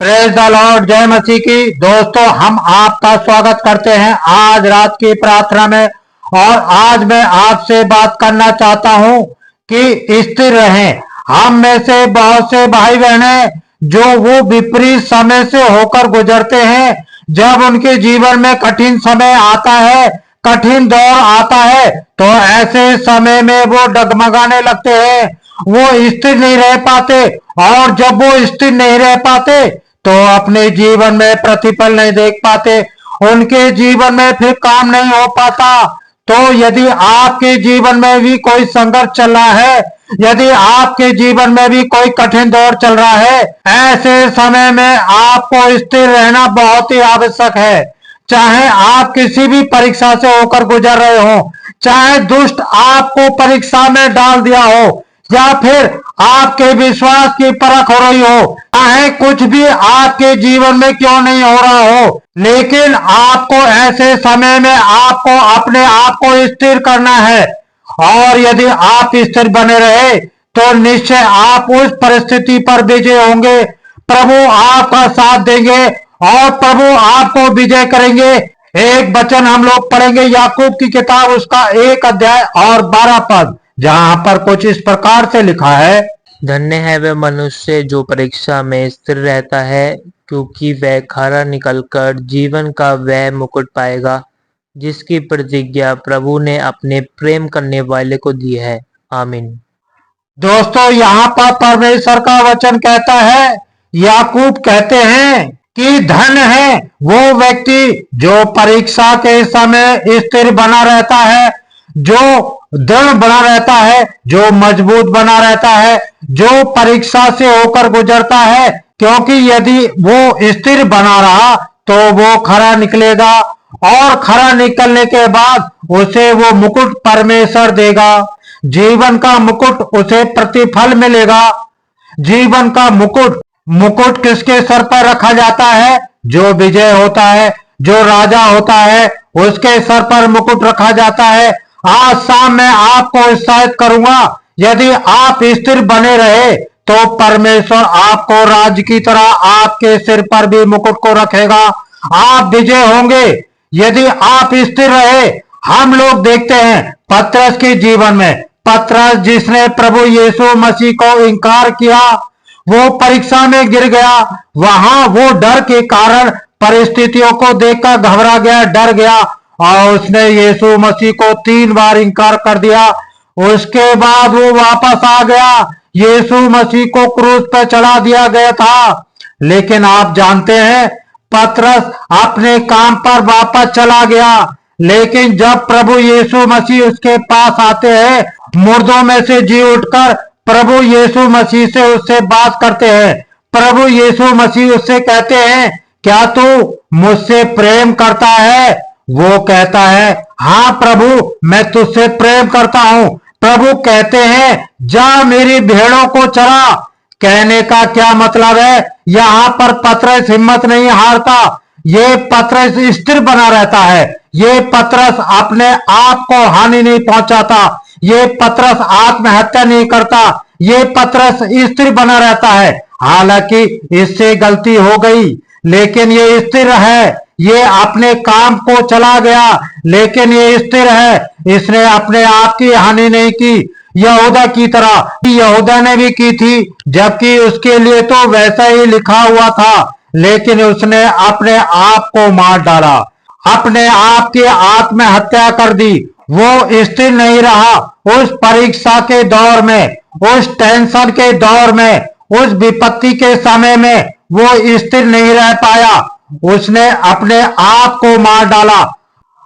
Praise the Lord, जय मसीह की। दोस्तों, हम आपका स्वागत करते हैं आज रात की प्रार्थना में। और आज मैं आपसे बात करना चाहता हूं कि स्थिर रहें। हम में से बहुत से भाई बहन हैं जो वो विपरीत समय से होकर गुजरते हैं। जब उनके जीवन में कठिन समय आता है, कठिन दौर आता है, तो ऐसे समय में वो डगमगाने लगते हैं, वो स्थिर नहीं रह पाते। और जब वो स्थिर नहीं रह पाते तो अपने जीवन में प्रतिफल नहीं देख पाते, उनके जीवन में फिर काम नहीं हो पाता। तो यदि आपके जीवन में भी कोई संघर्ष चल रहा है, यदि आपके जीवन में भी कोई कठिन दौर चल रहा है, ऐसे समय में आपको स्थिर रहना बहुत ही आवश्यक है। चाहे आप किसी भी परीक्षा से होकर गुजर रहे हो, चाहे दुष्ट आपको परीक्षा में डाल दिया हो, या फिर आपके विश्वास की परख हो रही हो, चाहे कुछ भी आपके जीवन में क्यों नहीं हो रहा हो, लेकिन आपको ऐसे समय में आपको अपने आप को स्थिर करना है। और यदि आप स्थिर बने रहे तो निश्चय आप उस परिस्थिति पर विजय होंगे। प्रभु आपका साथ देंगे और प्रभु आपको विजय करेंगे। एक वचन हम लोग पढ़ेंगे, याकूब की किताब, उसका 1 अध्याय और 12 पद, जहां पर कुछ इस प्रकार से लिखा है। धन्य है वह मनुष्य जो परीक्षा में स्थिर रहता है, क्योंकि वह खरा निकलकर जीवन का वह मुकुट पाएगा जिसकी प्रतिज्ञा प्रभु ने अपने प्रेम करने वाले को दी है। आमीन। दोस्तों, यहाँ पर परमेश्वर का वचन कहता है, याकूब कहते हैं कि धन्य है वो व्यक्ति जो परीक्षा के समय स्थिर बना रहता है, जो दृढ़ बना रहता है, जो मजबूत बना रहता है, जो परीक्षा से होकर गुजरता है। क्योंकि यदि वो स्थिर बना रहा तो वो खरा निकलेगा, और खरा निकलने के बाद उसे वो मुकुट परमेश्वर देगा। जीवन का मुकुट उसे प्रतिफल मिलेगा। जीवन का मुकुट, मुकुट किसके सर पर रखा जाता है? जो विजय होता है, जो राजा होता है, उसके सर पर मुकुट रखा जाता है। आज शाम मैं आपको उत्साहित करूंगा, यदि आप स्थिर बने रहे तो परमेश्वर आपको राज की तरह आपके सिर पर भी मुकुट को रखेगा। आप विजय होंगे यदि आप स्थिर रहे। हम लोग देखते हैं पतरस के जीवन में, पतरस जिसने प्रभु यीशु मसीह को इनकार किया, वो परीक्षा में गिर गया। वहां वो डर के कारण परिस्थितियों को देखकर घबरा गया, डर गया, और उसने यीशु मसीह को 3 बार इनकार कर दिया। उसके बाद वो वापस आ गया, यीशु मसीह को क्रूस पर चढ़ा दिया गया था। लेकिन आप जानते हैं, पतरस अपने काम पर वापस चला गया। लेकिन जब प्रभु यीशु मसीह उसके पास आते हैं, मुर्दों में से जी उठकर प्रभु यीशु मसीह से उससे बात करते हैं। प्रभु यीशु मसीह उससे कहते हैं, क्या तू मुझसे प्रेम करता है? वो कहता है, हाँ प्रभु, मैं तुझसे प्रेम करता हूं। प्रभु कहते हैं, जा मेरी भेड़ों को चरा। कहने का क्या मतलब है? यहाँ पर पतरस हिम्मत नहीं हारता, ये पतरस स्थिर बना रहता है, ये पतरस अपने आप को हानि नहीं पहुंचाता, ये पतरस आत्महत्या नहीं करता, ये पतरस स्थिर बना रहता है। हालांकि इससे गलती हो गई, लेकिन ये स्थिर है। ये अपने काम को चला गया, लेकिन ये स्थिर है। इसने अपने आप की हानि नहीं की, यहूदा की तरह। यहूदा ने भी की थी, जबकि उसके लिए तो वैसा ही लिखा हुआ था, लेकिन उसने अपने आप को मार डाला, अपने आप की आत्महत्या कर दी। वो स्थिर नहीं रहा उस परीक्षा के दौर में, उस टेंशन के दौर में, उस विपत्ति के समय में वो स्थिर नहीं रह पाया। उसने अपने आप को मार डाला।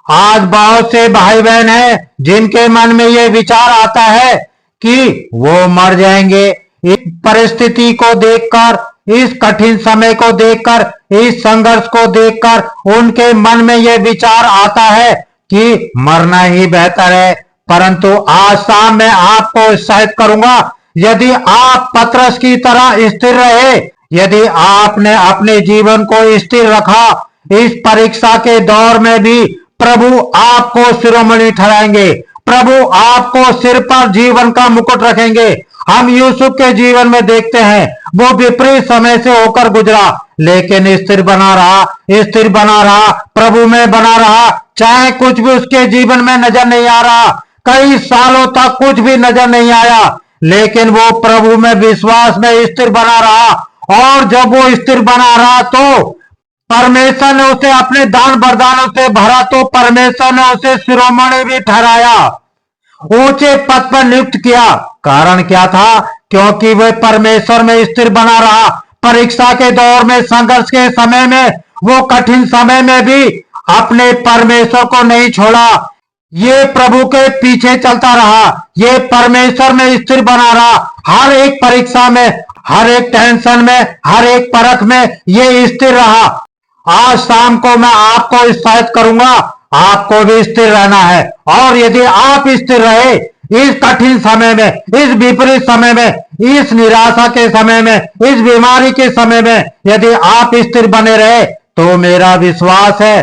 आज बहुत से भाई बहन हैं जिनके मन में ये विचार आता है कि वो मर जाएंगे। इस परिस्थिति को देखकर, इस कठिन समय को देखकर, इस संघर्ष को देखकर उनके मन में ये विचार आता है कि मरना ही बेहतर है। परंतु आज शाम मैं आपको उत्साहित करूंगा, यदि आप पतरस की तरह स्थिर रहे, यदि आपने अपने जीवन को स्थिर रखा, इस परीक्षा के दौर में भी प्रभु आपको शिरोमणि ठहराएंगे। प्रभु आपको सिर पर जीवन का मुकुट रखेंगे। हम यूसुफ के जीवन में देखते हैं, वो विपरीत समय से होकर गुजरा, लेकिन स्थिर बना रहा, प्रभु में बना रहा। चाहे कुछ भी उसके जीवन में नजर नहीं आ रहा, कई सालों तक कुछ भी नजर नहीं आया, लेकिन वो प्रभु में विश्वास में स्थिर बना रहा। और जब वो स्थिर बना रहा तो परमेश्वर ने उसे अपने दान वरदानों से भरा, तो परमेश्वर ने उसे शिरोमणि भी ठहराया, ऊंचे पद पर नियुक्त किया। कारण क्या था? क्योंकि वह परमेश्वर में स्थिर बना रहा। परीक्षा के दौर में, संघर्ष के समय में, वो कठिन समय में भी अपने परमेश्वर को नहीं छोड़ा। ये प्रभु के पीछे चलता रहा, ये परमेश्वर में स्थिर बना रहा। हर एक परीक्षा में, हर एक टेंशन में, हर एक परख में ये स्थिर रहा। आज शाम को मैं आपको उत्साहित करूंगा, आपको भी स्थिर रहना है। और यदि आप स्थिर रहे इस कठिन समय में, इस विपरीत समय में, इस निराशा के समय में, इस बीमारी के समय में, यदि आप स्थिर बने रहे, तो मेरा विश्वास है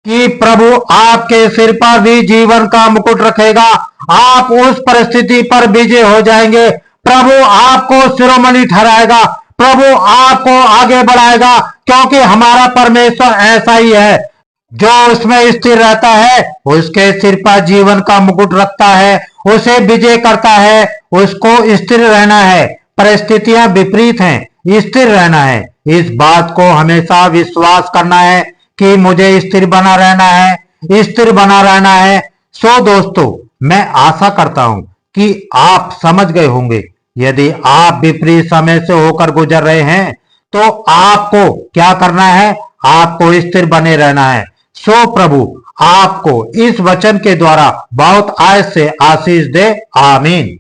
कि प्रभु आपके सिर पर भी जीवन का मुकुट रखेगा। आप उस परिस्थिति पर विजय हो जाएंगे। प्रभु आपको शिरोमणि ठहराएगा, प्रभु आपको आगे बढ़ाएगा, क्योंकि हमारा परमेश्वर ऐसा ही है। जो उसमें स्थिर रहता है, उसके सिर पर जीवन का मुकुट रखता है, उसे विजय करता है। उसको स्थिर रहना है। परिस्थितियां विपरीत हैं, स्थिर रहना है। इस बात को हमेशा विश्वास करना है कि मुझे स्थिर बना रहना है, स्थिर बना रहना है। सो दोस्तों, मैं आशा करता हूं कि आप समझ गए होंगे। यदि आप विपरीत समय से होकर गुजर रहे हैं, तो आपको क्या करना है? आपको स्थिर बने रहना है। सो प्रभु आपको इस वचन के द्वारा बहुत आयत से आशीष दे। आमीन।